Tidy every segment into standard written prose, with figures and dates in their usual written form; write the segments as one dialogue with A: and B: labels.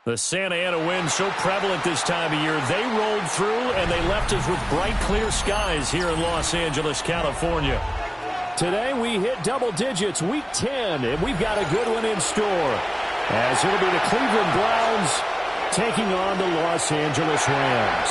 A: The Santa Ana wind so prevalent this time of year, they rolled through and they left us with bright, clear skies here in Los Angeles, California. Today we hit double digits, week 10, and we've got a good one in store. As it'll be the Cleveland Browns taking on the Los Angeles Rams.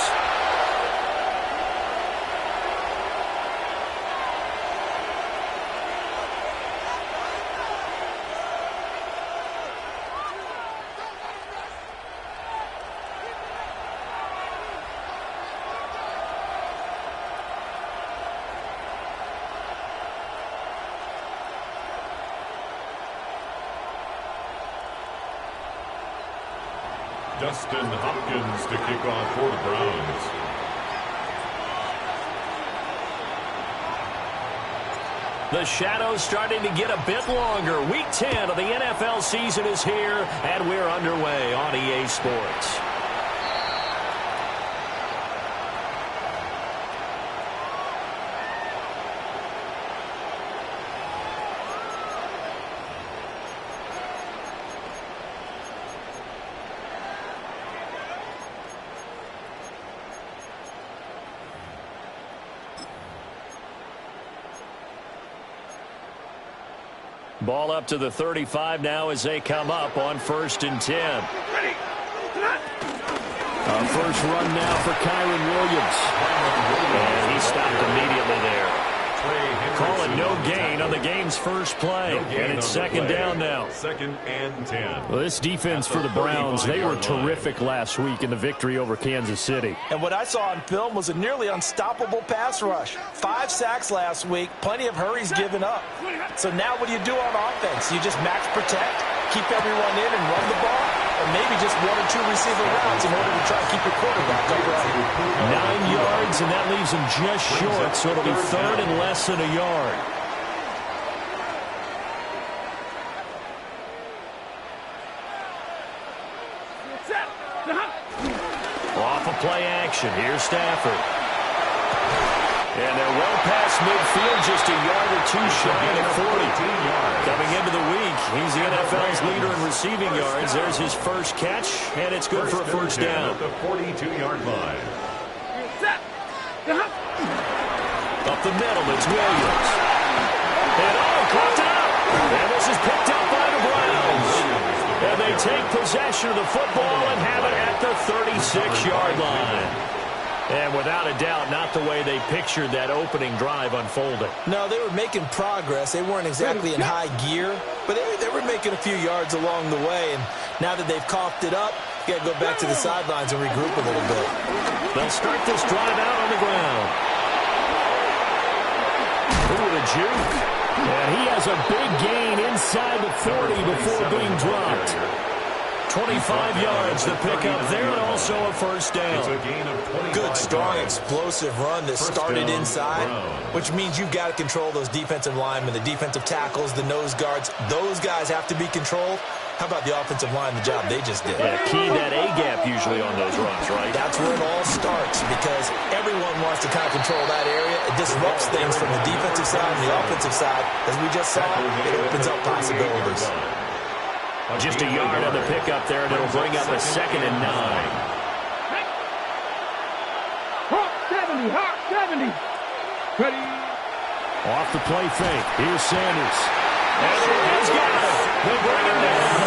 B: Dustin Hopkins to kick off for the Browns.
A: The shadows starting to get a bit longer. Week 10 of the NFL season is here, and we're underway on EA Sports. Ball up to the 35 now as they come up on 1st and 10. A first run now for Kyren Williams. And he stopped immediately there. Call it no gain on the game's first play. And it's second down now.
B: 2nd and 10.
A: Well, this defense for the Browns, they were terrific last week in the victory over Kansas City.
C: And what I saw on film was a nearly unstoppable pass rush. 5 sacks last week, plenty of hurries given up. So now what do you do on offense? You just max protect, keep everyone in and run the ball, or maybe just 1 or 2 receiver routes in order to try to keep your quarterback upright.
A: 9 yards, and that leaves him just short, so it'll be 3rd and less than a yard. Off of play action, here's Stafford. And they're well past midfield, just a yard or 2 shy at 40. Coming into the week, he's the NFL's leader in receiving yards. There's his first catch, and it's good for a first down.
B: At the 42-yard line.
A: Up the middle, it's Williams. And caught out. And this is picked up by the Browns. And they take possession of the football and have it at the 36-yard line. And without a doubt, not the way they pictured that opening drive unfolding.
C: No, they were making progress. They weren't exactly in high gear, but they were making a few yards along the way. And now that they've coughed it up, you got to go back to the sidelines and regroup a little bit.
A: They'll start this drive out on the ground. Ooh, the juke. And he has a big gain inside the 40 before being dropped. 25 yards to pick up there, and also a first down.
C: Good, strong, explosive run that started inside, which means you've got to control those defensive linemen, the defensive tackles, the nose guards. Those guys have to be controlled. How about the offensive line, the job they just did?
A: Yeah, key that A-gap usually on those runs, right?
C: That's where it all starts, because everyone wants to kind of control that area. It disrupts things from the defensive side and the offensive side. As we just saw, it opens up possibilities.
A: Just a yard on the pickup there, and it'll bring up a 2nd and 9.
D: 70. Ready.
A: Off the play fake. Here's Sanders. And he's got it. They bring him down.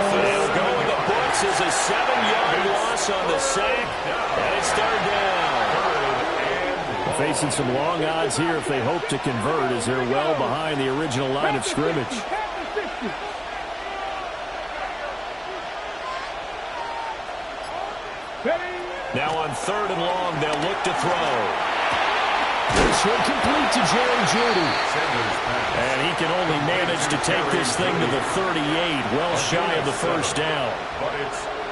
A: They'll go in the books as a 7-yard loss on the sack. And it's third down. Facing some long odds here if they hope to convert as they're well behind the original line of scrimmage. Now on third and long, they'll look to throw. This one complete to Jerry Jeudy. And he can only manage to take this thing to the 38, well shy of the first down.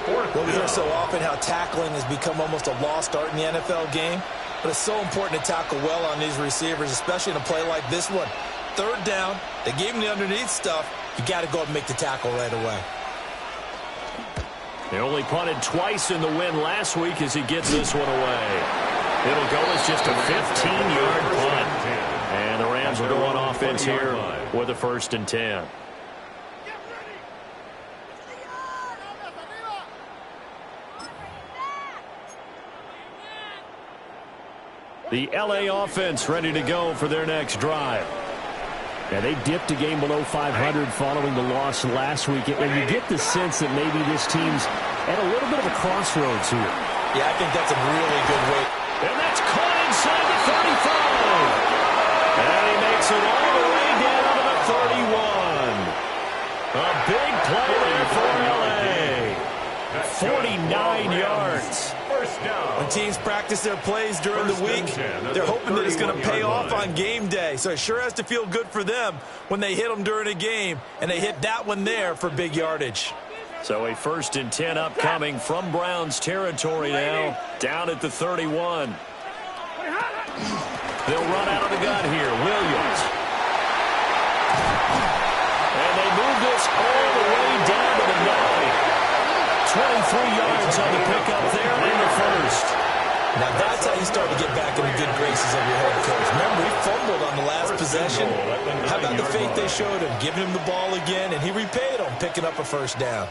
C: Well, we hear so often how tackling has become almost a lost art in the NFL game. But it's so important to tackle well on these receivers, especially in a play like this one. Third down, they gave him the underneath stuff. You got to go up and make the tackle right away.
A: They only punted twice in the win last week as he gets this one away. It'll go as just a 15-yard punt. And the Rams will go on offense here with a 1st and 10. The L.A. offense ready to go for their next drive. Now, they dipped a game below 500 following the loss last week. And you get the sense that maybe this team's at a little bit of a crossroads here.
C: Yeah, I think that's a really good way.
A: And that's caught inside the 35. And he makes it all the way down to the 31. A big play there for L.A. 49 yards.
C: When teams practice their plays during the week, they're hoping that it's going to pay off on game day. So it sure has to feel good for them when they hit them during a game, and they hit that one there for big yardage.
A: So a 1st and 10 upcoming from Browns territory now, down at the 31. They'll run out of the gun here. Williams. And they move this all the way down to the 9. 23 yards on the pickup there in the first.
C: Now that's how you start to get back in the good graces of your head coach. Remember, he fumbled on the last possession. How about the faith they showed him, giving him the ball again, and he repaid them, picking up a 1st down.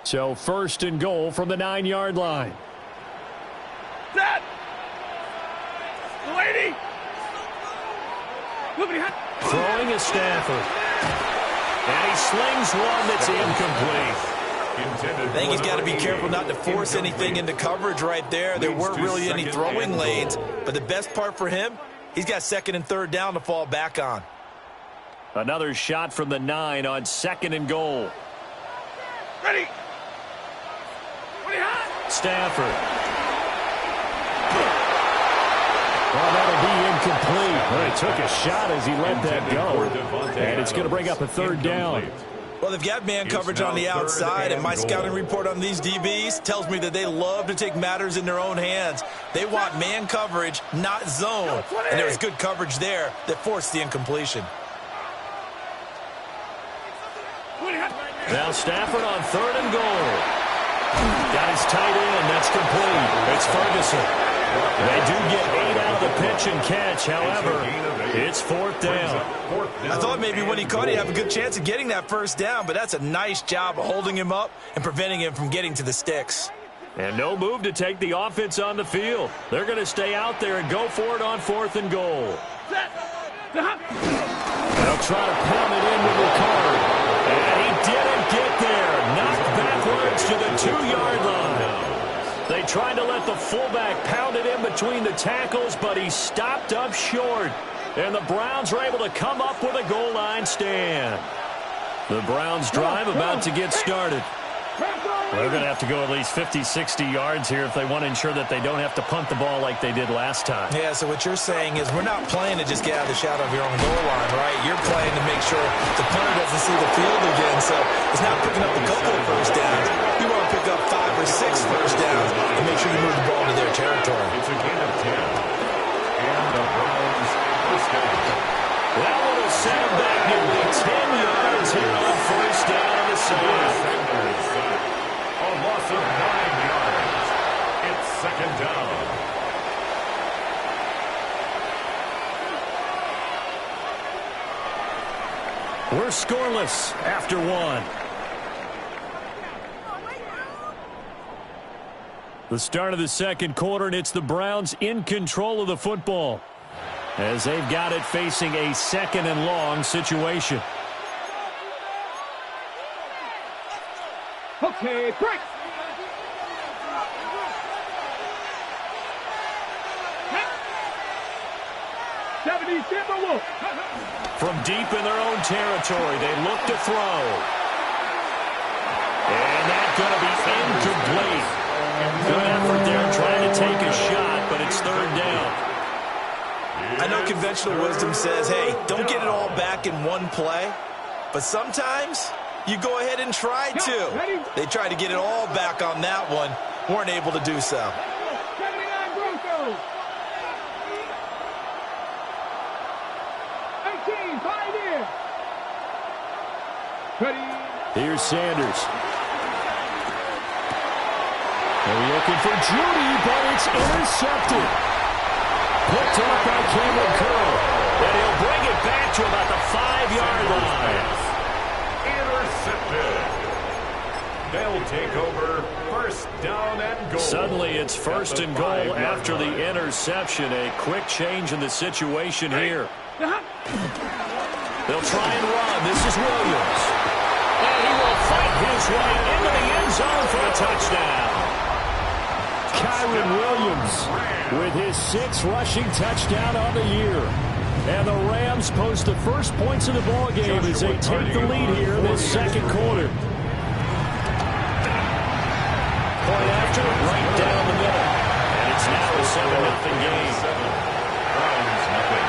A: So 1st and goal from the 9-yard line.
D: Set. Lady.
A: Throwing is Stafford. And he slings one that's incomplete.
C: I think he's got to be careful not to force anything into coverage right there. There weren't really any throwing lanes. But the best part for him, he's got 2nd and 3rd down to fall back on.
A: Another shot from the 9 on 2nd and goal.
D: Ready.
A: Stafford. Well, that'll be incomplete. Well, he took a shot as he let that go. And it's going to bring up a 3rd down.
C: Well, they've got man coverage on the outside, and my scouting report on these DBs tells me that they love to take matters in their own hands. They want man coverage, not zone. And there was good coverage there that forced the incompletion.
A: Now Stafford on 3rd and goal. Got his tight end. That's complete. It's Ferguson. They do get 8 out of the pitch and catch. However, it's 4th down.
C: I thought maybe when he caught it, he'd have a good chance of getting that 1st down, but that's a nice job of holding him up and preventing him from getting to the sticks.
A: And no move to take the offense on the field. They're going to stay out there and go for it on 4th and goal. They'll try to pound it in with Ricard. And he didn't get there. Knocked backwards to the 2-yard line. They tried to let the fullback pound it in between the tackles, but he stopped up short. And the Browns were able to come up with a goal line stand. The Browns drive about to get started. They're going to have to go at least 50, 60 yards here if they want to ensure that they don't have to punt the ball like they did last time.
C: Yeah, so what you're saying is we're not playing to just get out of the shadow of your own goal line, right? You're playing to make sure the punter doesn't see the field again. So it's not picking up a couple of 1st downs. You want to pick up 5 or 6 1st downs and make sure you move the ball into their territory.
B: It's a gain of 10. And the Browns 1st down.
A: That one will set him back nearly 10 yards here on 1st down on the side.
B: A loss of 9 yards. It's 2nd down.
A: We're scoreless after 1. The start of the second quarter, and it's the Browns in control of the football as they've got it facing a second and long situation.
D: Okay, break.
A: From deep in their own territory, they look to throw. And that's going to be incomplete. Good effort there trying to take a shot, but it's third down.
C: I know conventional wisdom says, hey, don't get it all back in one play. But sometimes you go ahead and try to. They tried to get it all back on that one. Weren't able to do so.
D: 79 Broncos. 18, 5 in. Ready.
A: Here's Sanders. They're looking for Judy, but it's intercepted. Picked up by Cameron Curl. And he'll bring it back to about the 5-yard line.
B: Intercepted. They'll take over first down and goal.
A: Suddenly it's first and goal after the interception. A quick change in the situation here. They'll try and run. This is Williams. And he will fight his way into the end zone for a touchdown. Kyren Williams with his 6th rushing touchdown on the year. And the Rams post the first points of the ball game as they take the lead here in this second quarter. Point after, right down the middle. And it's now a 7-0 game.
B: Browns nothing.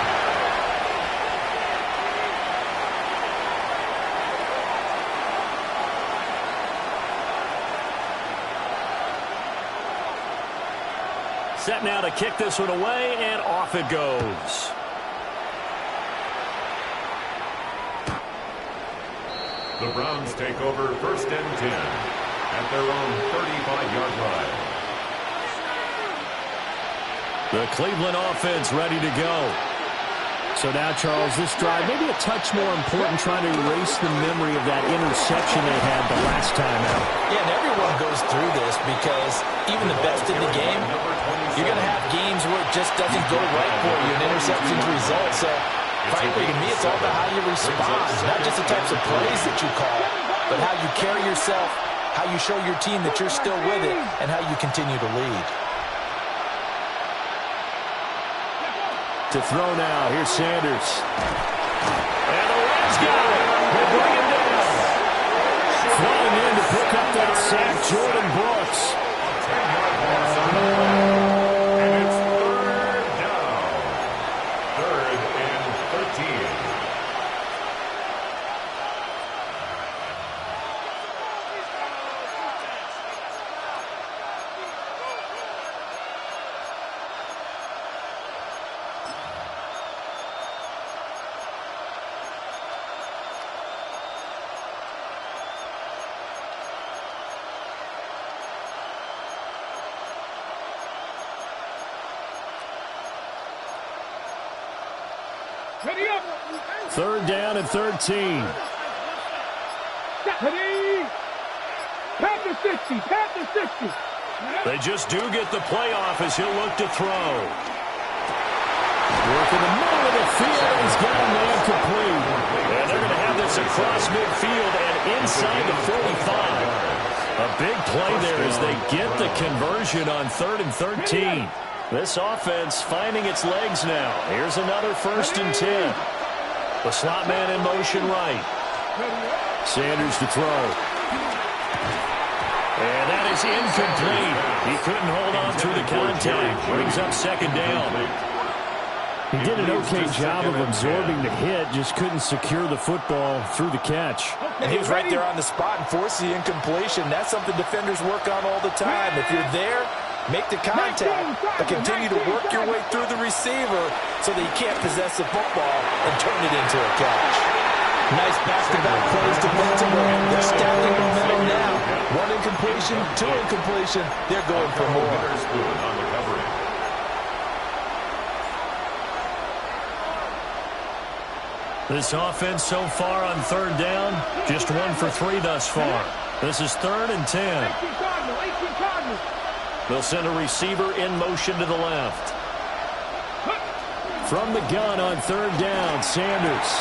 A: Set now to kick this one away, and off it goes.
B: The Browns take over first and 10 at their own 35-yard line.
A: The Cleveland offense ready to go. So now, Charles, this drive maybe a touch more important, trying to erase the memory of that interception they had the last time out.
C: Yeah, and everyone goes through this because even the best in the game, you're going to have games where it just doesn't go right for you, and interceptions result. So, frankly, to me, it's all about how you respond, not just the types of plays that you call, but how you carry yourself, how you show your team that you're still with it, and how you continue to lead.
A: To throw now, here's Sanders. And the Rams got it. They bring him down. Flying in to pick up that sack, Jordan Brooks.
B: And it's third down. 3rd and 13.
D: Ready up.
A: 3rd down and 13.
D: Ready. Pat the 60. Pat the 60.
A: They just do get the playoff as he'll look to throw. Work in the middle of the field. He's got a man complete. And they're going to have this across midfield and inside the 45. A big play there as they get the conversion on 3rd and 13. This offense finding its legs now. Here's another 1st and 10. The slot man in motion right. Sanders to throw. And that is incomplete. He couldn't hold on through the contact. Brings up 2nd down. He did an okay job of absorbing the hit, just couldn't secure the football through the catch.
C: And he was right there on the spot and forced the incompletion. That's something defenders work on all the time. If you're there, make the contact, but continue to work your way through the receiver so that you can't possess the football and turn it into a catch. Nice back-to-back plays defensively. They're stacking momentum now. 1 incompletion, 2 incompletion. They're going for more.
B: On the covering.
A: This offense so far on 3rd down, just 1 for 3 thus far. This is 3rd and 10. They'll send a receiver in motion to the left. From the gun on third down, Sanders.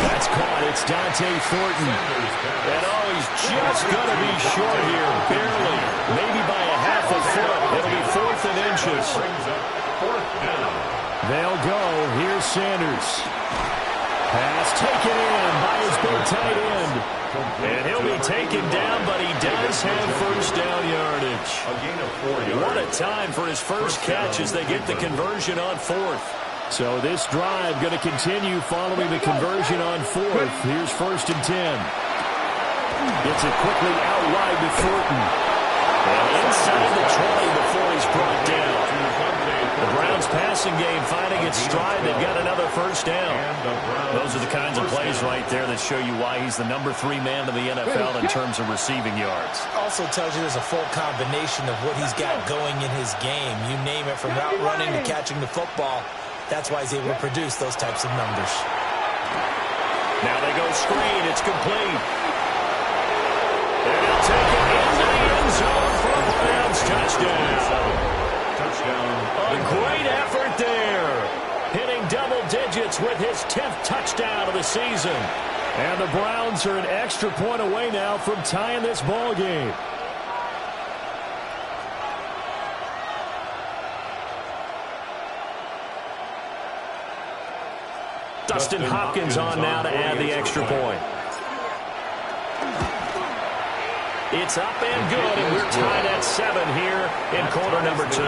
A: That's caught. It's Dante Thornton. And he's just going to be short here, barely. Maybe by a half a foot. It'll be 4th and inches. They'll go. Here's Sanders. Pass taken in by his big tight end. And he'll be taken down, but he does have first down yardage. What a time for his first catch as they get the conversion on 4th. So this drive going to continue following the conversion on 4th. Here's 1st and 10. Gets it quickly out wide to Thornton. And inside the 20 before he's brought down. The Browns passing game finding its stride. They've got another first down. Those are the kinds of plays right there that show you why he's the number 3 man in the NFL in terms of receiving yards.
C: Also tells you there's a full combination of what he's got going in his game. You name it, from route running to catching the football. That's why he's able to produce those types of numbers.
A: Now they go screen. It's complete. And he'll take it into the end zone for a Browns touchdown. A great effort there. Hitting double digits with his 10th touchdown of the season. And the Browns are an extra point away now from tying this ball game. Dustin Hopkins on now to add the extra point. It's up and good, and we're tied at 7 here in quarter number 2.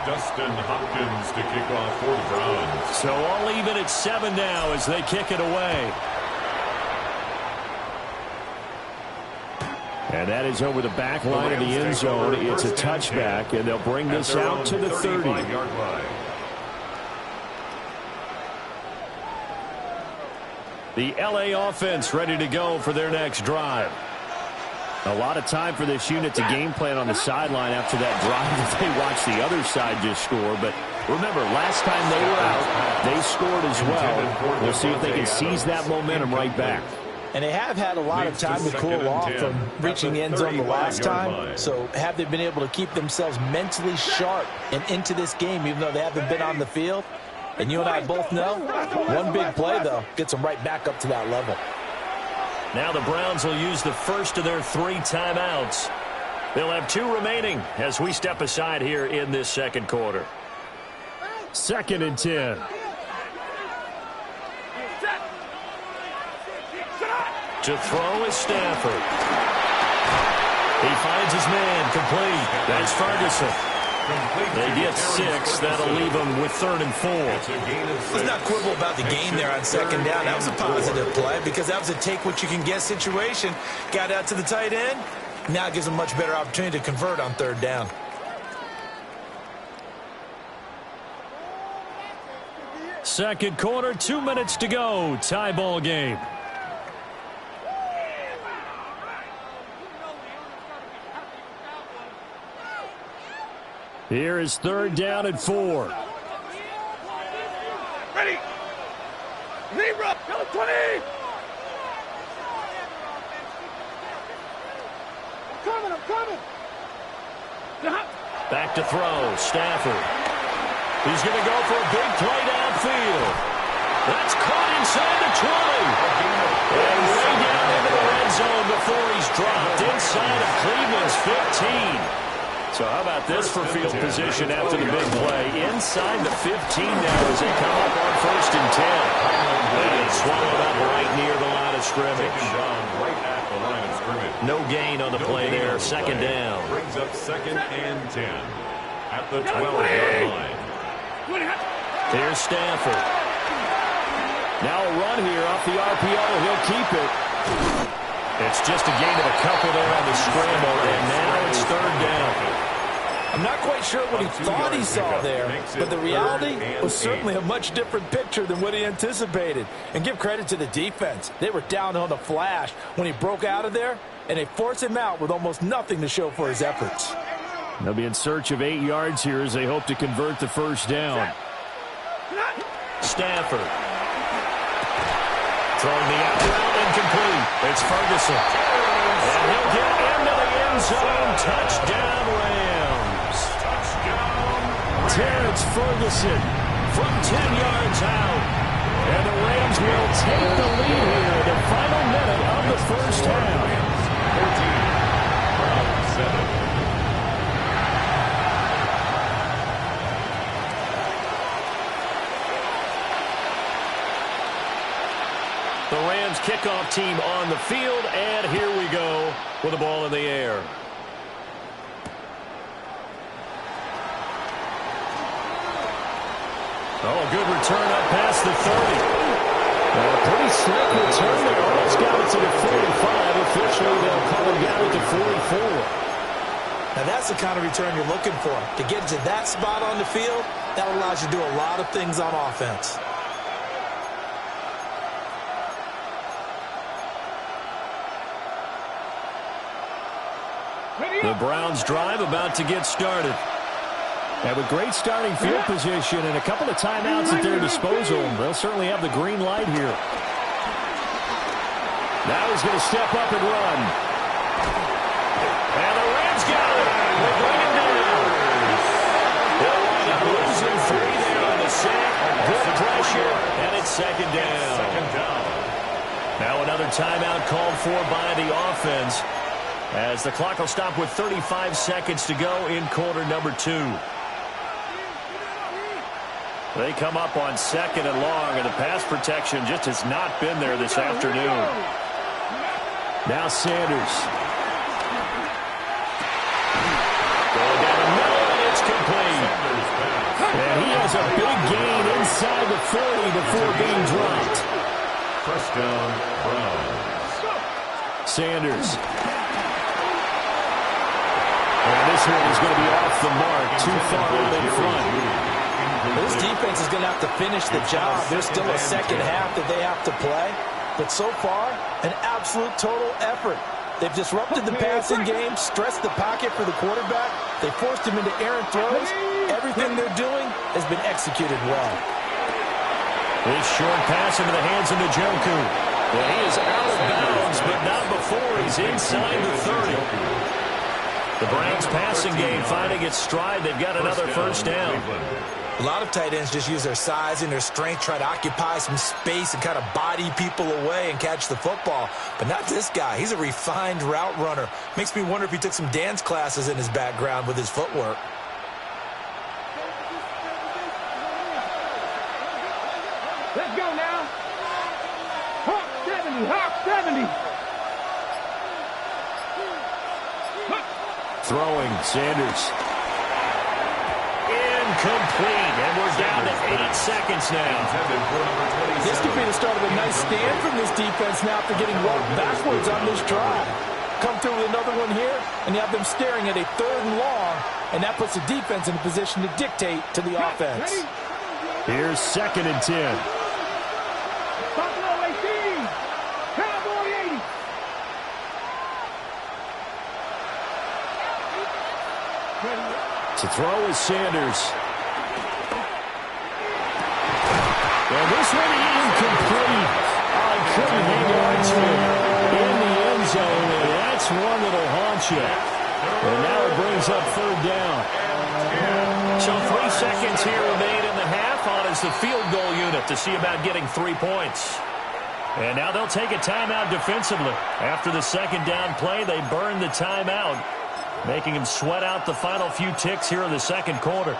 B: Dustin Hopkins to kick off for the Browns.
A: So all even at 7 now as they kick it away. And that is over the back line of the end zone. It's a touchback, and they'll bring this out to the 30. The LA offense ready to go for their next drive. A lot of time for this unit to game plan on the sideline after that drive that they watched the other side just score. But remember, last time they were out, they scored as well. We'll see if they can seize that momentum right back.
C: And they have had a lot of time to cool off from reaching the end zone the last time. So have they been able to keep themselves mentally sharp and into this game, even though they haven't been on the field? And you and I both know, one big play, though, gets them right back up to that level.
A: Now the Browns will use the first of their 3 timeouts. They'll have 2 remaining as we step aside here in this second quarter. 2nd and 10. To throw is Stafford. He finds his man complete. That's Ferguson. They get 6. That'll leave them with 3rd and 4.
C: Let's not quibble about the gain there on 2nd down. That was a positive play because that was a take-what-you-can-get situation. Got out to the tight end. Now it gives them a much better opportunity to convert on 3rd down.
A: Second quarter, 2 minutes to go. Tie ball game. Here is 3rd down and 4.
D: Ready. Zebra. 20. I'm coming.
A: Back to throw. Stafford. He's going to go for a big play downfield. That's caught inside the 20. And way down into the red zone before he's dropped inside of Cleveland's 15. So how about this for field position after the big play? Inside the 15 now as they come up on 1st and 10. And it's swallowed up right near the line of scrimmage. No gain on the play there. 2nd down.
B: Brings up 2nd and 10 at the 12-yard line.
A: Here's Stafford. Now a run here off the RPO. He'll keep it. It's just a gain of a couple there on the scramble, and now it's 3rd down.
C: I'm not quite sure what he thought he saw there, but the reality was certainly a much different picture than what he anticipated. And give credit to the defense. They were down on the flash when he broke out of there, and they forced him out with almost nothing to show for his efforts.
A: They'll be in search of 8 yards here as they hope to convert the 1st down. Stafford. Throwing the out route, incomplete. It's Ferguson. And he'll get into the end zone. Touchdown, Rams. Terrence Ferguson from 10 yards out. And the Rams will take the lead here, the final minute of the first half.
B: 14, Browns 7.
A: The Rams kickoff team on the field, and here we go with the ball in the air. Oh, a good return up past the 30. A pretty slick return there. Almost got it to the 45. Officially, they'll call him down at the 44.
C: Now, that's the kind of return you're looking for. To get to that spot on the field, that allows you to do a lot of things on offense.
A: The Browns drive about to get started. And with great starting field position and a couple of timeouts at their disposal, they'll certainly have the green light here. Now he's going to step up and run. And the Rams got it. They bring him down. They'll wind up losing 3 there on the sack. Good pressure, and it's second down. Now another timeout called for by the offense, as the clock will stop with 35 seconds to go in quarter number 2. They come up on second and long, and the pass protection just has not been there this afternoon. Now Sanders. Going down the middle, and it's complete. And he has a big gain inside the 40 before being dropped.
B: First down, Browns.
A: Sanders. And this one is going to be off the mark, too far out in front.
C: This defense is going to have to finish the job. There's still a second half that they have to play. But so far, an absolute total effort. They've disrupted the passing game, stressed the pocket for the quarterback. They forced him into errant throws. Everything they're doing has been executed well.
A: This short pass into the hands of Njoku. Well, he is out of bounds, but not before he's inside the 30. The Browns passing game finding its stride. They've got another first down.
C: A lot of tight ends just use their size and their strength, try to occupy some space and kind of body people away and catch the football. But not this guy. He's a refined route runner. Makes me wonder if he took some dance classes in his background with his footwork.
D: Let's go now. Hawk 70, Hawk 70.
A: Throwing, Sanders. Incomplete, and we're down to 8 seconds now.
C: This could be the start of a nice stand from this defense now after getting walked backwards on this drive. Come through with another one here, and you have them staring at a 3rd and long, and that puts the defense in a position to dictate to the offense.
A: Here's 2nd and 10.
D: Buffalo 18. Cowboy 80.
A: To throw is Sanders. And this one incomplete. I couldn't hang on to it in the end zone, and that's one that'll haunt you. And now it brings up 3rd down. So 3 seconds here remain in the half on as the field goal unit to see about getting 3 points. And now they'll take a timeout defensively. After the second down play, they burn the timeout, making him sweat out the final few ticks here in the second quarter.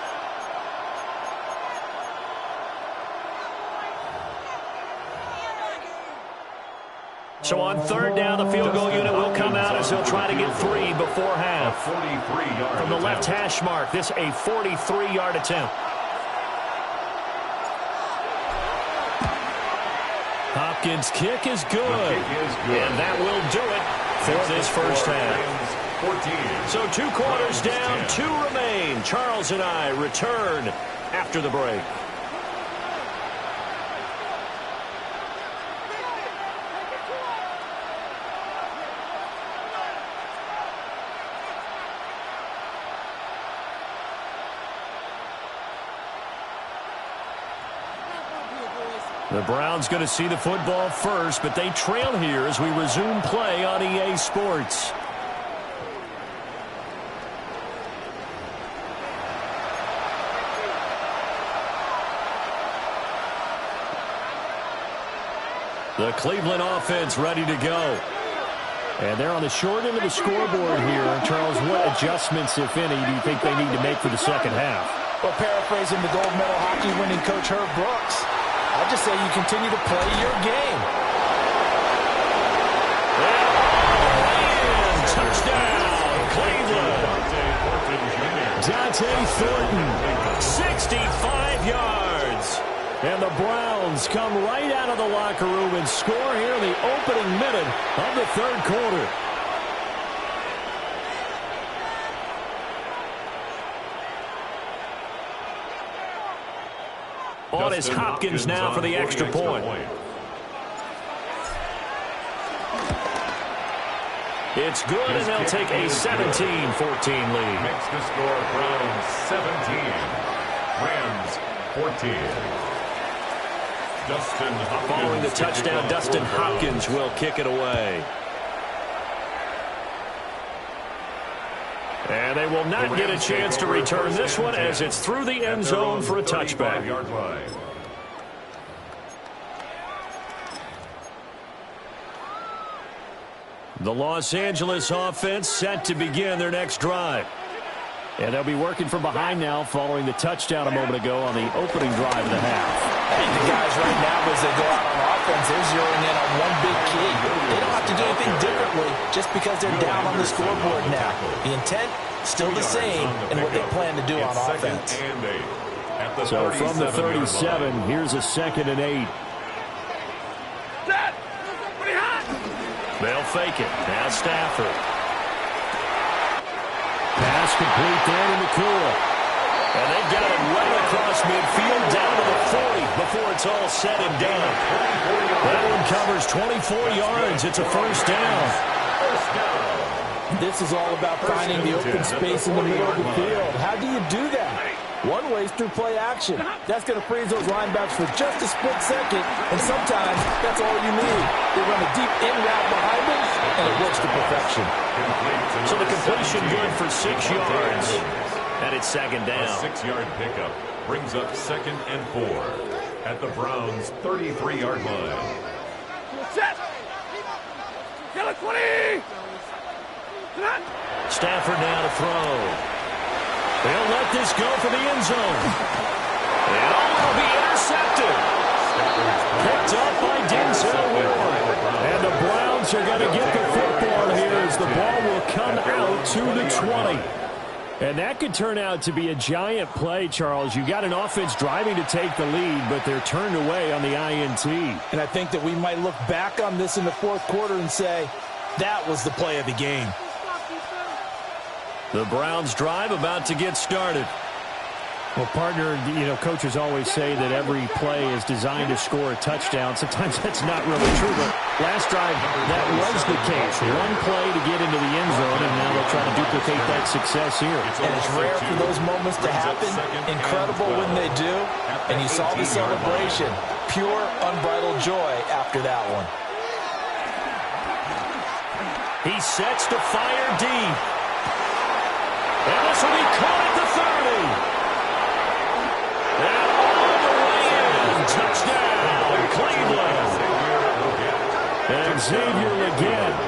A: So on 3rd down, the field goal unit will come out as he'll try to get 3 before half.
B: 43-yard
A: From the left hash mark, this a 43-yard attempt. Hopkins' kick is good. And that will do it for this first half.
B: 14.
A: So 2 quarters down, 2 remain. Charles and I return after the break. The Browns going to see the football first, but they trail here as we resume play on EA Sports. The Cleveland offense ready to go. And they're on the short end of the scoreboard here. Charles, what adjustments, if any, do you think they need to make for the second half?
C: Well, paraphrasing the gold medal hockey winning coach Herb Brooks, I just say you continue to play your game.
A: And touchdown, Cleveland. Dante Thornton, 65 yards. And the Browns come right out of the locker room and score here in the opening minute of the third quarter. On is Hopkins now for the extra point. It's good, and they'll take a 17-14 lead.
B: Makes the score Browns 17, Rams 14. Dustin Hopkins.
A: Following the touchdown, Dustin Hopkins will kick it away. And they will not get a chance to return this one as it's through the end zone for a touchback. The Los Angeles offense set to begin their next drive. And they'll be working from behind now following the touchdown a moment ago on the opening drive of the half.
C: I think the guys right now, as they go out on offense, they're zeroing in on one big key. They don't have to do anything differently just because they're down on the scoreboard now. The intent, still the same, and what they plan to do on offense.
A: So from the 37, here's a 2nd and 8. They'll fake it. Now Stafford. Pass complete there to McCool. And they've got it right across midfield down to the 40 before it's all said and done. That one covers 24 yards. It's a first down.
C: This is all about finding the open space in the middle of the field. How do you do that? One way is through play action. That's going to freeze those linebackers for just a split second, and sometimes that's all you need. They run a deep in route behind them, and it works to perfection.
A: So the completion good for 6 yards, and it's 2nd down.
B: A 6-yard pickup brings up 2nd and 4 at the Browns' 33-yard line.
D: Set! Kill it, 20!
A: Stafford now to throw. They'll let this go for the end zone. And will be intercepted. Picked up by Denzel Ward. And the Browns are going to get the football here as the ball will come out to the 20. And that could turn out to be a giant play, Charles. You got an offense driving to take the lead, but they're turned away on the INT.
C: And I think that we might look back on this in the fourth quarter and say, that was the play of the game.
A: The Browns drive about to get started. Well, partner, coaches always say that every play is designed to score a touchdown. Sometimes that's not really true, but last drive, that was the case. One play to get into the end zone, and now they'll try to duplicate that success here.
C: And it's rare for those moments to happen. Incredible when they do. And you saw the celebration. Pure, unbridled joy after that one.
A: He sets to fire deep. And this will be caught at the 30. And all the way in. Touchdown, Cleveland. And Xavier Legette,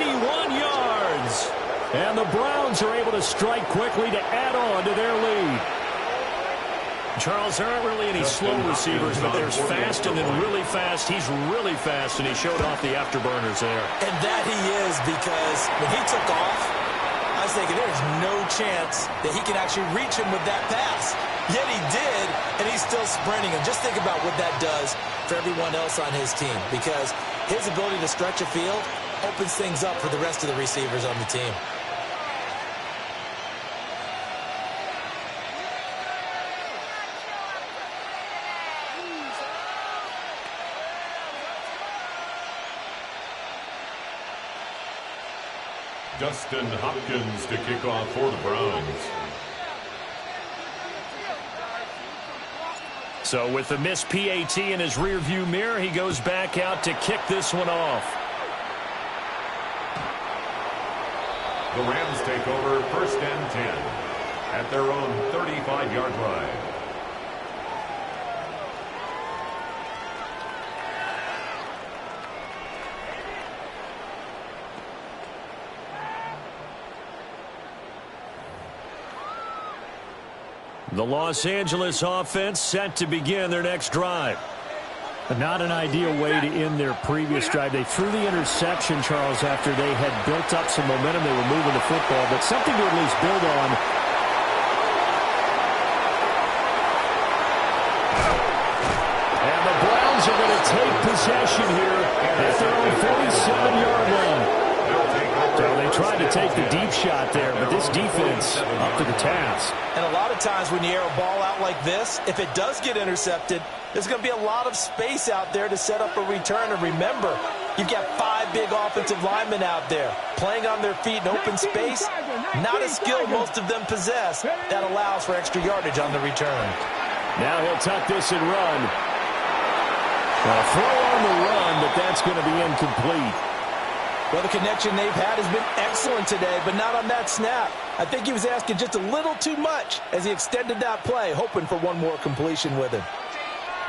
A: 81 yards. And the Browns are able to strike quickly to add on to their lead. Charles, there aren't really any slow receivers, but there's fast and then really fast. He's really fast, and he showed off the afterburners there.
C: And that he is, because when he took off, I was thinking there's no chance that he can actually reach him with that pass. Yet he did, and he's still sprinting. And just think about what that does for everyone else on his team, because his ability to stretch a field opens things up for the rest of the receivers on the team.
B: Dustin Hopkins to kick off for the Browns.
A: So with the missed PAT in his rearview mirror, he goes back out to kick this one off.
B: The Rams take over 1st and 10 at their own 35-yard line.
A: The Los Angeles offense set to begin their next drive.
E: But not an ideal way to end their previous drive. They threw the interception, Charles, after they had built up some momentum. They were moving the football, but something to at least build on.
A: And the Browns are going to take possession here at their own 47-yard line. So they tried to take the deep shot there, but this defense up to the task.
C: And a lot of times when you air a ball out like this, if it does get intercepted, there's going to be a lot of space out there to set up a return. And remember, you've got 5 big offensive linemen out there playing on their feet in open space. Not a skill most of them possess that allows for extra yardage on the return.
A: Now he'll tuck this and run. Well, throw on the run, but that's going to be incomplete.
C: Well, the connection they've had has been excellent today, but not on that snap. I think he was asking just a little too much as he extended that play, hoping for one more completion with him.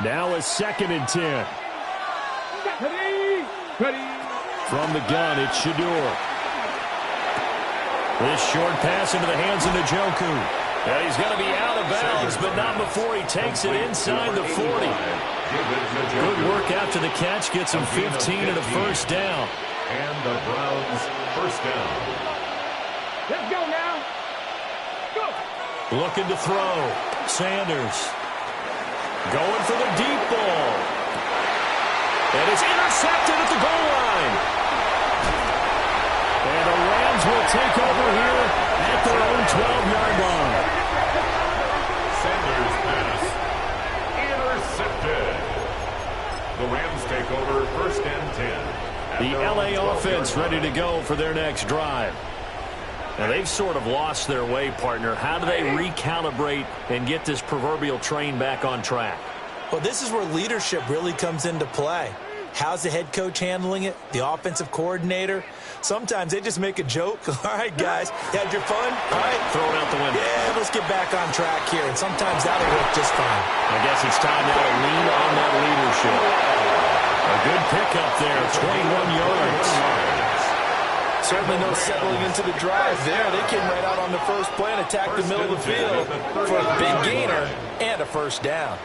A: Now a 2nd and 10.
D: Ready.
A: From the gun, it's Shedeur. This short pass into the hands of Njoku. And he's going to be out of bounds, but not before he takes it inside the 40. Good work after the catch, gets him 15 and a first down.
B: And the Browns 1st down.
D: Let's go now. Go.
A: Looking to throw. Sanders. Going for the deep ball. And it's intercepted at the goal line. And the Rams will take over here at their own 12-yard line.
B: Sanders pass. Intercepted. The Rams take over 1st and 10.
A: The LA offense ready to go for their next drive. Now, they've sort of lost their way, partner. How do they recalibrate and get this proverbial train back on track?
C: Well, this is where leadership really comes into play. How's the head coach handling it? The offensive coordinator? Sometimes they just make a joke. All right, guys, you had your fun? All right.
A: Throw it out the window.
C: Yeah, let's get back on track here. And sometimes that'll work just fine.
A: I guess it's time now to lean on that leadership. A good pickup there, 21 yards.
C: Certainly no settling into the drive there. They came right out on the first play and attacked the middle of the field for a big gainer and a first down.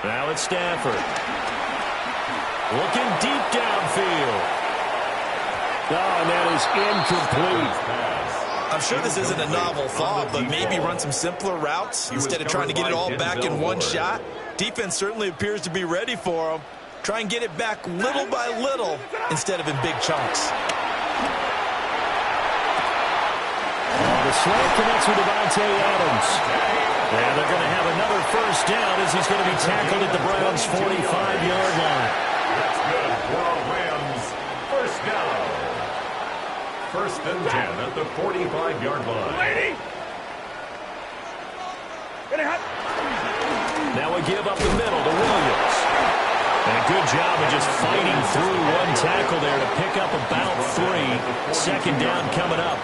A: Now it's Stafford. Looking deep downfield. Oh, and that is incomplete.
C: I'm sure this isn't a novel thought, but maybe run some simpler routes instead of trying to get it all back in one shot. Defense certainly appears to be ready for them. Try and get it back little by little instead of in big chunks.
A: The slant connects with Davante Adams. And they're going to have another first down as he's going to be tackled at the Browns' 45-yard line.
B: That's good for Rams. First down. 1st and 10 at the 45-yard line.
A: Now a give up the middle to Williams. And a good job of just fighting through one tackle there to pick up about 3. 2nd down coming up.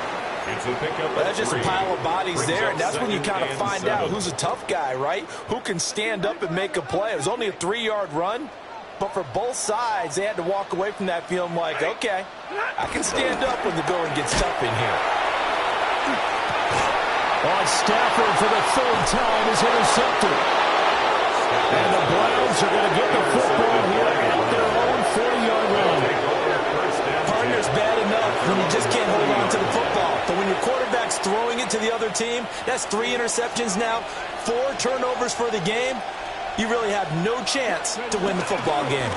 B: It's a pickup.
C: That's just a pile of bodies there, and that's when you kind of find out who's a tough guy, right? Who can stand up and make a play. It was only a 3-yard run, but for both sides, they had to walk away from that feeling like, okay, I can stand up when the going gets tough in here.
A: Stafford for the 3rd time is intercepted. And the Browns are going to get the football here at their own 40-yard line.
C: Partner's bad enough when you just can't hold on to the football. But when your quarterback's throwing it to the other team, that's 3 interceptions now, 4 turnovers for the game. You really have no chance to win the football game.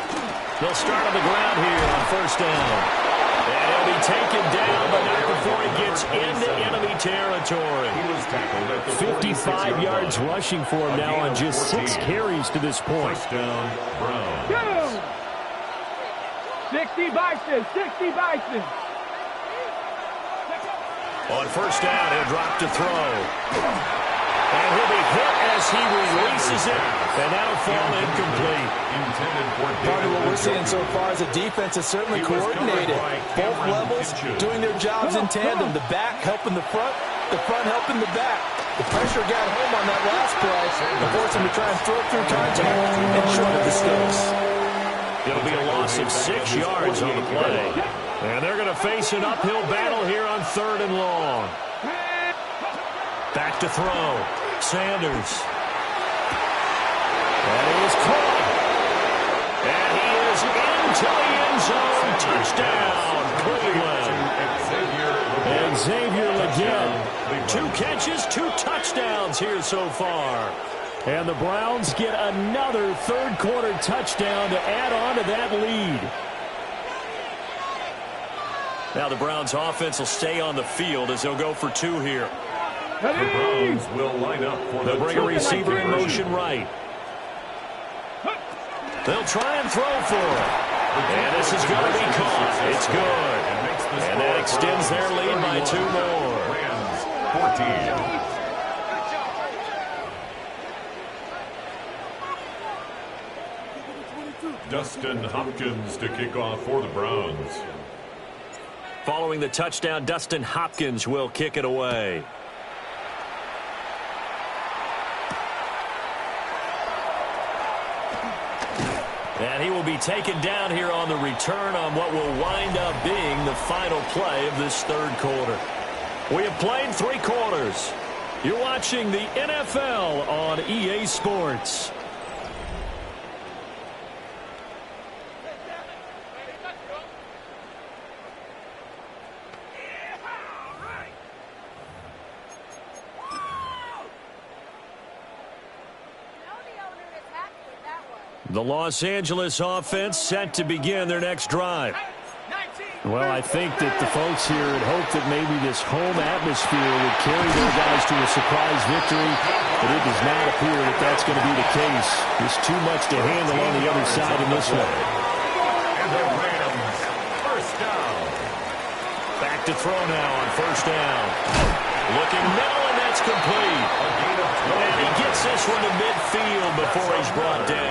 A: They'll start on the ground here on 1st down. And he'll be taken down, but not before he gets into enemy territory. 55 yards rushing for him now on just 6 carries to this point.
B: First down, Browns.
D: 60 Bison, 60 Bison.
A: On 1st down, he'll drop to throw. And he'll be hit as he releases it, and that'll fall incomplete.
C: Part of what we're seeing so far is the defense is certainly coordinated. Both levels doing their jobs in tandem. The back helping the front helping the back. The pressure got home on that last play and forced him to try and throw through contact and shorted the sticks.
A: It'll be a loss of 6 yards on the play. And they're going to face an uphill battle here on 3rd and long. Back to throw. Sanders. That is caught. And he is into the end zone. Touchdown, Cleveland. And Xavier Legette. 2 catches, 2 touchdowns here so far.
E: And the Browns get another third-quarter touchdown to add on to that lead.
A: Now the Browns offense will stay on the field as they'll go for 2 here.
B: The Browns will line up for
A: They'll bring a receiver in motion right. They'll try and throw for it. And this is going to be caught. It's good. And that extends their lead by 2 more.
B: Rams 14. Dustin Hopkins to kick off for the Browns.
A: Following the touchdown, Dustin Hopkins will kick it away. And he will be taken down here on the return on what will wind up being the final play of this 3rd quarter. We have played 3 quarters. You're watching the NFL on EA Sports. The Los Angeles offense set to begin their next drive.
E: Well, I think that the folks here had hoped that maybe this home atmosphere would carry their guys to a surprise victory, but it does not appear that that's going to be the case. There's too much to handle on the other side in this one.
B: And the Rams, first down.
A: Back to throw now on 1st down. Looking middle, and that's complete. And he gets this one to midfield before he's brought down.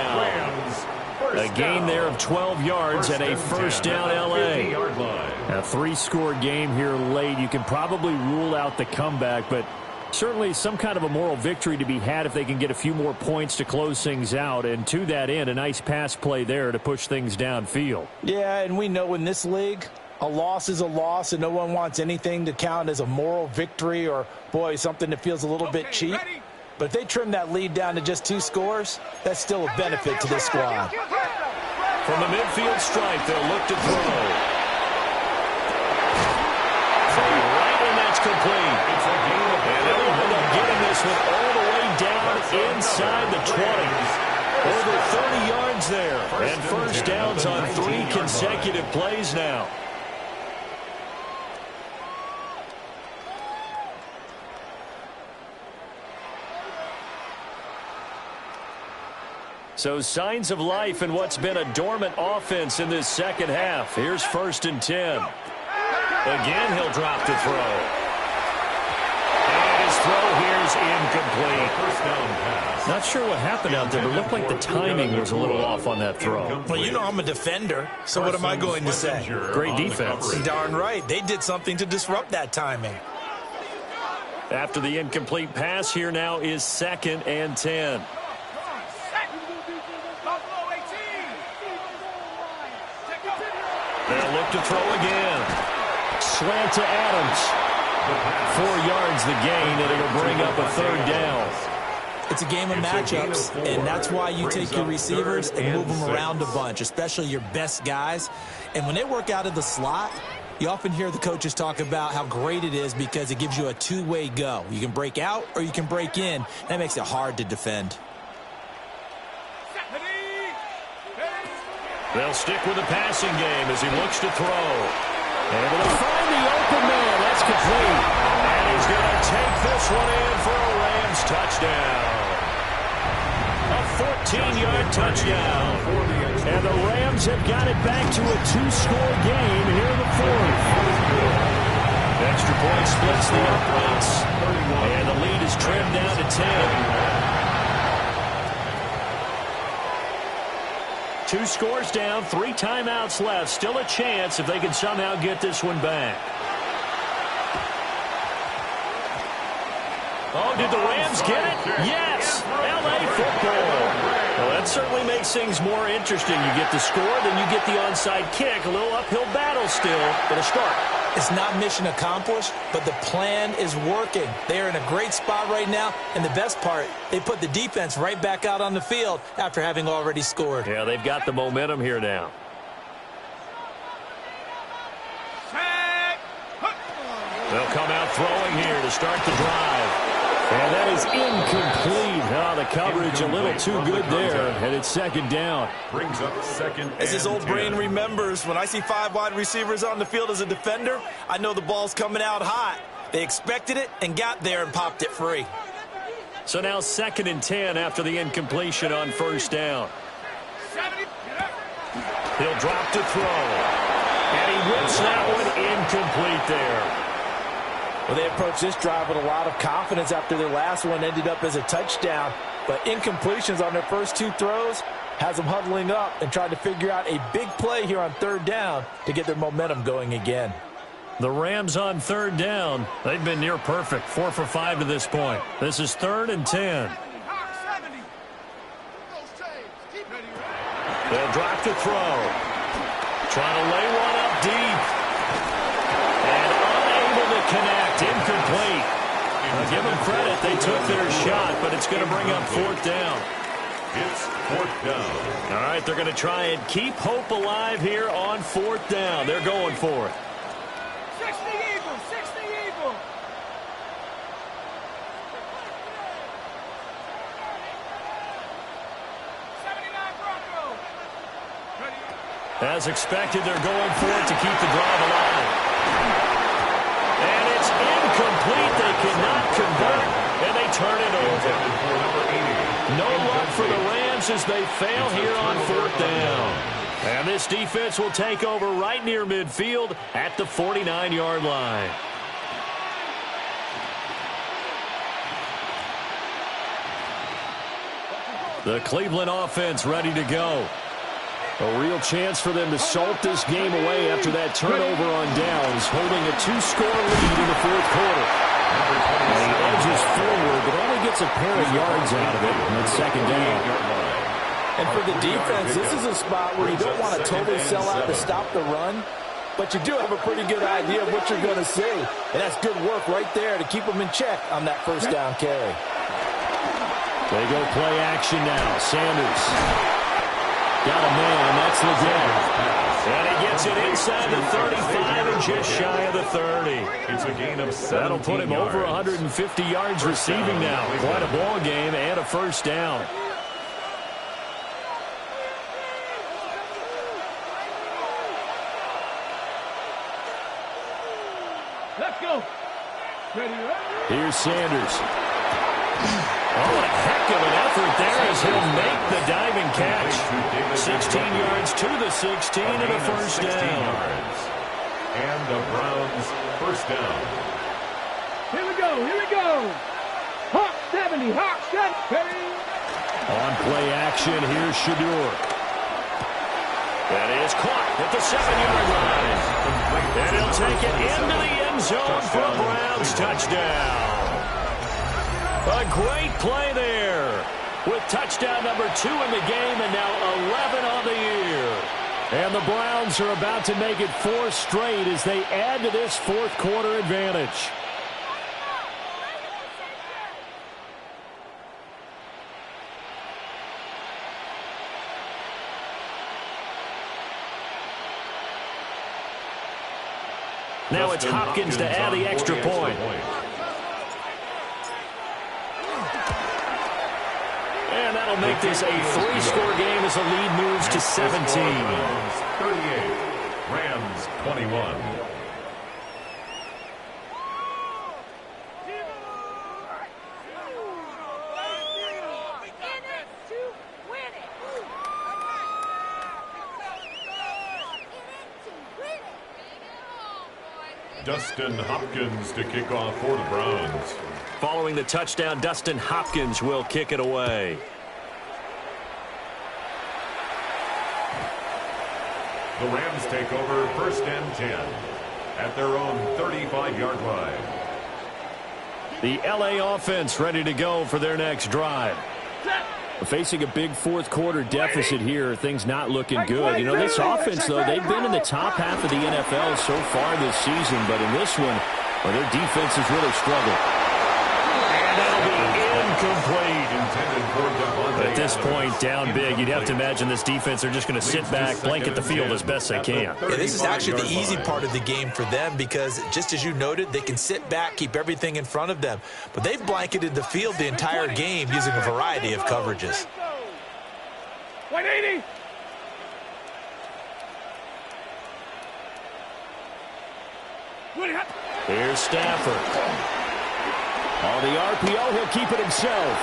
A: A gain there of 12 yards and a 1st down L.A.
E: A 3-score game here late. You can probably rule out the comeback, but certainly some kind of a moral victory to be had if they can get a few more points to close things out. And to that end, a nice pass play there to push things downfield.
C: Yeah, and we know in this league, a loss is a loss, and no one wants anything to count as a moral victory or, boy, something that feels a little bit cheap. But if they trim that lead down to just 2 scores, that's still a benefit to this squad.
A: From the midfield stripe, they'll look to throw. Right, and that's complete. And they'll end up getting this one all the way down inside the 20. Over 30 yards there. And 1st downs on 3 consecutive plays now. So signs of life in what's been a dormant offense in this 2nd half. Here's 1st and 10. Again, he'll drop to throw. And his throw here's incomplete.
B: First down pass.
E: Not sure what happened out there, but it looked like the timing was a little off on that throw.
C: Well, you know I'm a defender, so what am I going to say?
E: Great defense.
C: Darn right. They did something to disrupt that timing.
A: After the incomplete pass, here now is 2nd and 10. They'll look to throw again.
E: Slant to Adams.
A: 4 yards the gain, and it'll bring up a 3rd down.
C: It's a game of matchups, and that's why you take your receivers and move them around a bunch, especially your best guys. And when they work out of the slot, you often hear the coaches talk about how great it is because it gives you a 2-way go. You can break out or you can break in. That makes it hard to defend.
A: They'll stick with the passing game as he looks to throw. And they'll find the open man. That's complete. And he's going to take this one in for a Rams touchdown. A 14-yard touchdown. And the Rams have got it back to a 2-score game here in the 4th. Extra point splits the uprights. And the lead is trimmed down to 10. 2 scores down, 3 timeouts left. Still a chance if they can somehow get this one back. Oh, did the Rams get it? Yes! L.A. football. Well, that certainly makes things more interesting. You get the score, then you get the onside kick. A little uphill battle still, but a start.
C: It's not mission accomplished, but the plan is working. They are in a great spot right now, and the best part, they put the defense right back out on the field after having already scored.
A: Yeah, they've got the momentum here now. They'll come out throwing here to start the drive. And that is incomplete. Oh, the coverage a little too good there, and it's second down.
B: Brings up second.
C: As his old
B: 10.
C: brain remembers, when I see 5 wide receivers on the field as a defender, I know the ball's coming out hot. They expected it and got there and popped it free.
A: So now second and 10 after the incompletion on first down. He'll drop to throw. And he whips that one incomplete there.
C: Well, they approached this drive with a lot of confidence after their last one ended up as a touchdown. But incompletions on their first 2 throws has them huddling up and trying to figure out a big play here on third down to get their momentum going again.
A: The Rams on third down. They've been near perfect. 4 for 5 to this point. This is 3rd and 10. They'll drop to throw. Trying to lay one up deep. And unable to connect. Incomplete. Now give them credit. They took their shot, but it's going to bring up 4th down.
B: It's 4th down.
A: All right, they're going to try and keep hope alive here on 4th down. They're going for it.
D: 60 Eagles, 60 Eagles.
A: As expected, they're going for it to keep the drive alive. And it's incomplete. They cannot convert, and they turn it over. No luck for the Rams as they fail here on 4th down. And this defense will take over right near midfield at the 49-yard line. The Cleveland offense ready to go. A real chance for them to salt this game away after that turnover on downs, holding a 2-score lead in the 4th quarter. And he edges forward, but only gets a pair of yards out of it, and it's second down.
C: And for the defense, this is a spot where you don't want to totally sell out to stop the run, but you do have a pretty good idea of what you're going to see. And that's good work right there to keep them in check on that first down carry.
A: They go play action now. Sanders. Got a man, that's Leggett. And he gets it inside the 35 and just shy of the 30.
B: It's a gain of 17
A: That'll put him over 150 yards receiving now. Quite a ball game and a first down.
D: Let's go. Ready,
A: Here's Sanders. Oh, what a heck of an effort there as he'll make the diving catch. 16 yards to the 16 and a first down.
B: And the Browns first down.
D: Here we go, here we go. Hawk 70, Hawk 70.
A: On play action, here's Shedeur. That is caught at the 7-yard line. And he'll take it into the end zone for a Browns touchdown. A great play there with touchdown number 2 in the game and now 11 on the year. And the Browns are about to make it 4 straight as they add to this 4th quarter advantage. Now it's Hopkins to add the extra point. And that'll make this a 3-score game as the lead moves to 17.
B: 38, Rams 21. Dustin Hopkins to kick off for the Browns.
A: Following the touchdown, Dustin Hopkins will kick it away.
B: The Rams take over 1st and 10 at their own 35-yard line.
A: The LA offense ready to go for their next drive.
E: Facing a big fourth-quarter deficit here, things not looking good. You know, this offense, though, they've been in the top half of the NFL so far this season, but in this one, well, their defense has really struggled.
A: And that'll be incomplete. At this point, down big, you'd have to imagine this defense are just going to sit back, blanket the field as best they can.
C: Yeah, this is actually the easy part of the game for them because, just as you noted, they can sit back, keep everything in front of them. But they've blanketed the field the entire game using a variety of coverages.
D: 180.
E: Here's Stafford. On the RPO, he'll keep it himself.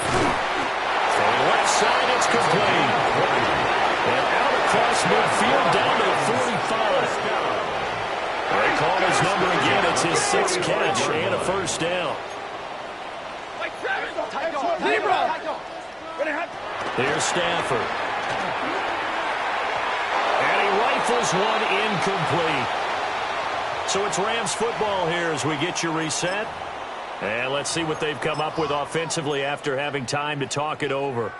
A: From the left side, it's complete. And out across midfield, down to the 45. They call his number again. It's his 6th catch and a first down. Here's Stafford. And he rifles one incomplete. So it's Rams football here as we get you reset. And let's see what they've come up with offensively after having time to talk it over.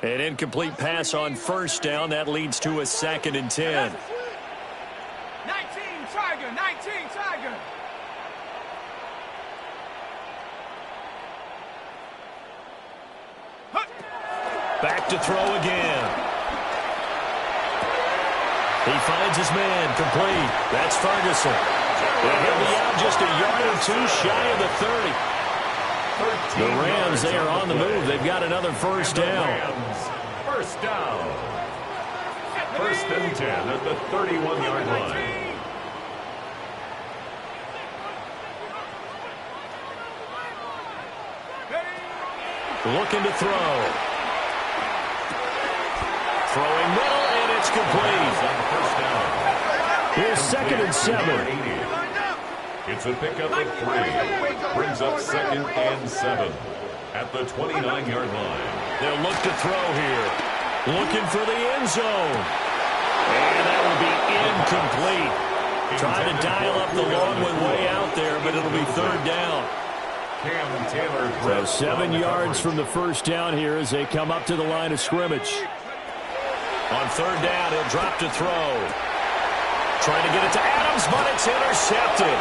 A: An incomplete pass on first down. That leads to a 2nd and 10.
D: 19, Tiger, 19, Tiger.
A: Back to throw again. He finds his man, complete. That's Ferguson. And he'll be out just a yard or two shy of the 30. The Rams, they are on the move. They've got another first down.
B: First down. 1st and 10 at the 31-yard line.
A: Looking to throw. Throwing middle, and it's complete.
E: Here's 2nd and 7.
B: It's a pickup of 3. Brings up 2nd and 7 at the 29-yard line.
A: They'll look to throw here. Looking for the end zone. And that will be incomplete. Trying to dial up the long one way out there, but it'll be 3rd down.
B: Cam Taylor.
E: So 7 yards from the first down here as they come up to the line of scrimmage.
A: On 3rd down, he'll drop to throw. Trying to get it to Adams, but it's intercepted.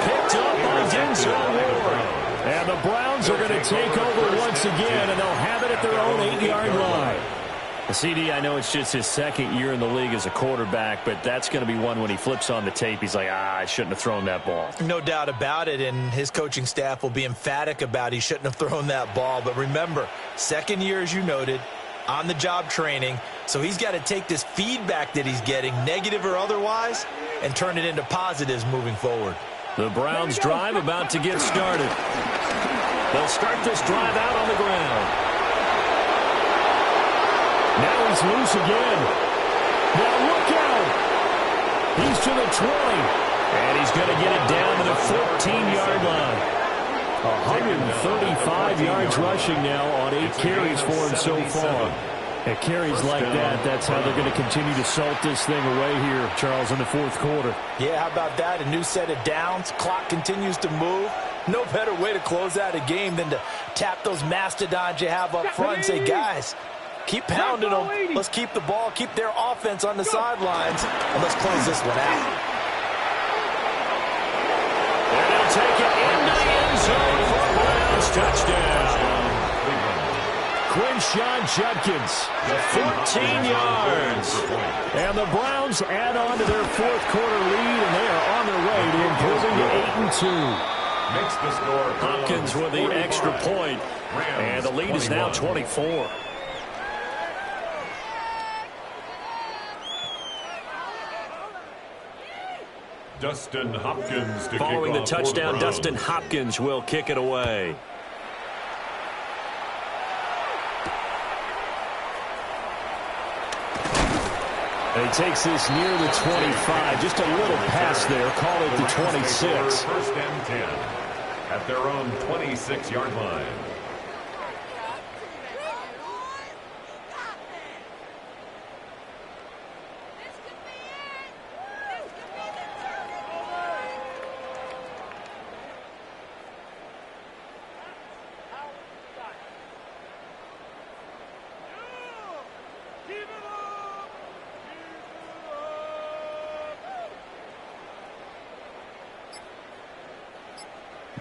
A: Picked up by Denzel Ward.
E: And the Browns are going to take over once again, and they'll have it at their own 8-yard line.
A: CD, I know it's just his 2nd year in the league as a quarterback, but that's going to be one when he flips on the tape, he's like, I shouldn't have thrown that ball.
C: No doubt about it, and his coaching staff will be emphatic about he shouldn't have thrown that ball. But remember, 2nd year, as you noted, on-the-job training, so he's got to take this feedback that he's getting, negative or otherwise, and turn it into positives moving forward.
A: The Browns drive about to get started. They'll start this drive out on the ground.
E: Now he's loose again. Now look out. He's to the 20.
A: And he's going to get it down to the 14-yard line.
E: 135 yards rushing now on 8 carries for him so far. At carries like that, that's how they're going to continue to salt this thing away here, Charles, in the 4th quarter.
C: Yeah, how about that? A new set of downs. Clock continues to move. No better way to close out a game than to tap those mastodons you have up front and say, guys, keep pounding them. Let's keep the ball, keep their offense on the sidelines, and let's close this one out.
A: And he'll take it into the end zone for a Browns touchdown.
E: Quinshon Judkins,
A: 14 yards.
E: And the Browns add on to their 4th quarter lead, and they are on their way to improving to 8-2.
B: Makes the score.
A: Hopkins with the extra point, and the lead is now 24.
B: Dustin Hopkins to
A: Following the
B: kick off
A: touchdown,
B: for the
A: Dustin Hopkins will kick it away.
E: And he takes this near the 25. Just a little pass there. Call it the 26.
B: First and 10 at their own 26-yard line.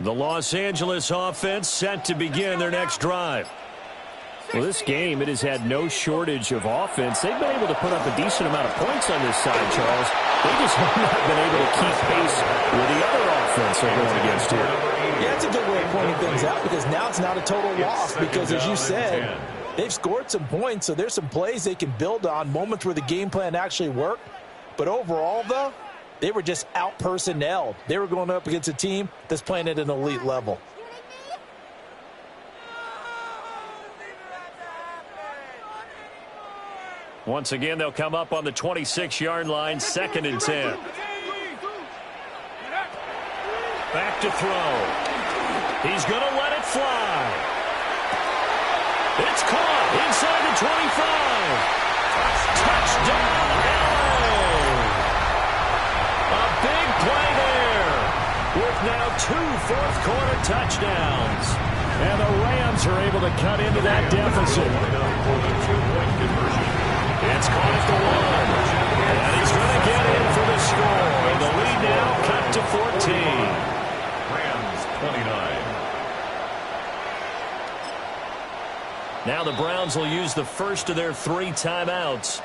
A: The Los Angeles offense set to begin their next drive.
E: Well, this game, it has had no shortage of offense. They've been able to put up a decent amount of points on this side, Charles. They just have not been able to keep pace with the other offense they're going against here.
C: Yeah, it's a good way of pointing things out because now it's not a total loss because, as you said, they've scored some points, so there's some plays they can build on, moments where the game plan actually worked. But overall, though, they were just out-personnelled. They were going up against a team that's playing at an elite level.
A: Once again, they'll come up on the 26-yard line, 2nd and 10. Back to throw. He's going to let it fly. It's caught inside the 25. Touchdown, LA! A big play there with now 2 fourth-quarter touchdowns. And the Rams are able to cut into that deficit. It's caught at the 1. And he's going to get in for the score. And the lead now cut to 14.
B: Rams 29.
A: Now the Browns will use the first of their 3 timeouts.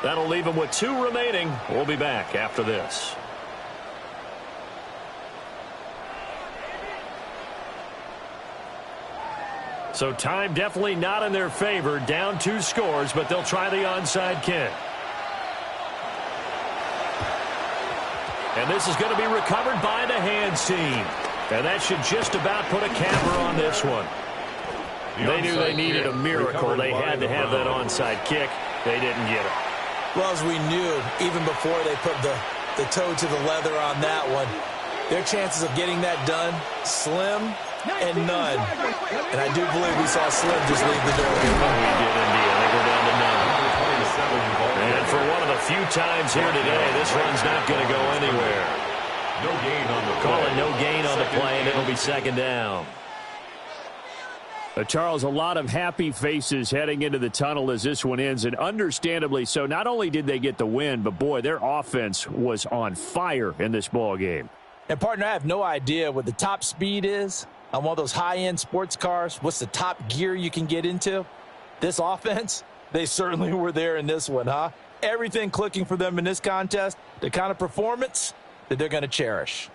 A: That'll leave them with 2 remaining. We'll be back after this. So time definitely not in their favor. Down 2 scores, but they'll try the onside kick. And this is going to be recovered by the hands team. And that should just about put a capper on this one. They knew they needed a miracle. They had to have that onside kick. They didn't get it.
C: Well, as we knew, even before they put the toe to the leather on that one, their chances of getting that done, slim and none. And I do believe we saw Slim just leave the door.
A: We did indeed. I think we're down to none. And for one of the few times here today, this one's not going to go anywhere.
B: No gain on the play.
A: Call it no gain on the play, and it'll be 2nd down.
E: Charles, a lot of happy faces heading into the tunnel as this one ends, and understandably so. Not only did they get the win, but, boy, their offense was on fire in this ball game.
C: And, partner, I have no idea what the top speed is on one of those high-end sports cars. What's the top gear you can get into? This offense, they certainly were there in this one, huh? Everything clicking for them in this contest, the kind of performance that they're going to cherish.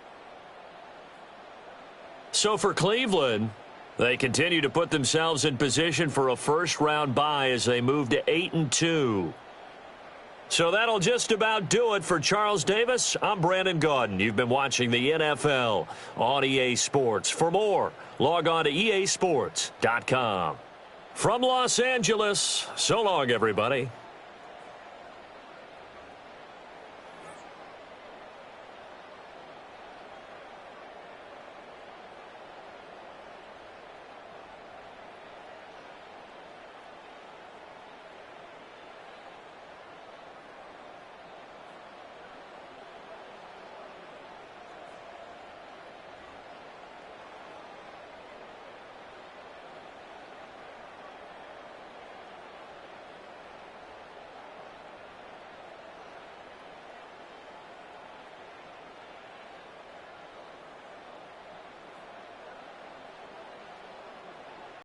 A: So for Cleveland, they continue to put themselves in position for a first-round bye as they move to 8-2. So that'll just about do it for Charles Davis. I'm Brandon Gaudin. You've been watching the NFL on EA Sports. For more, log on to easports.com. From Los Angeles, so long, everybody.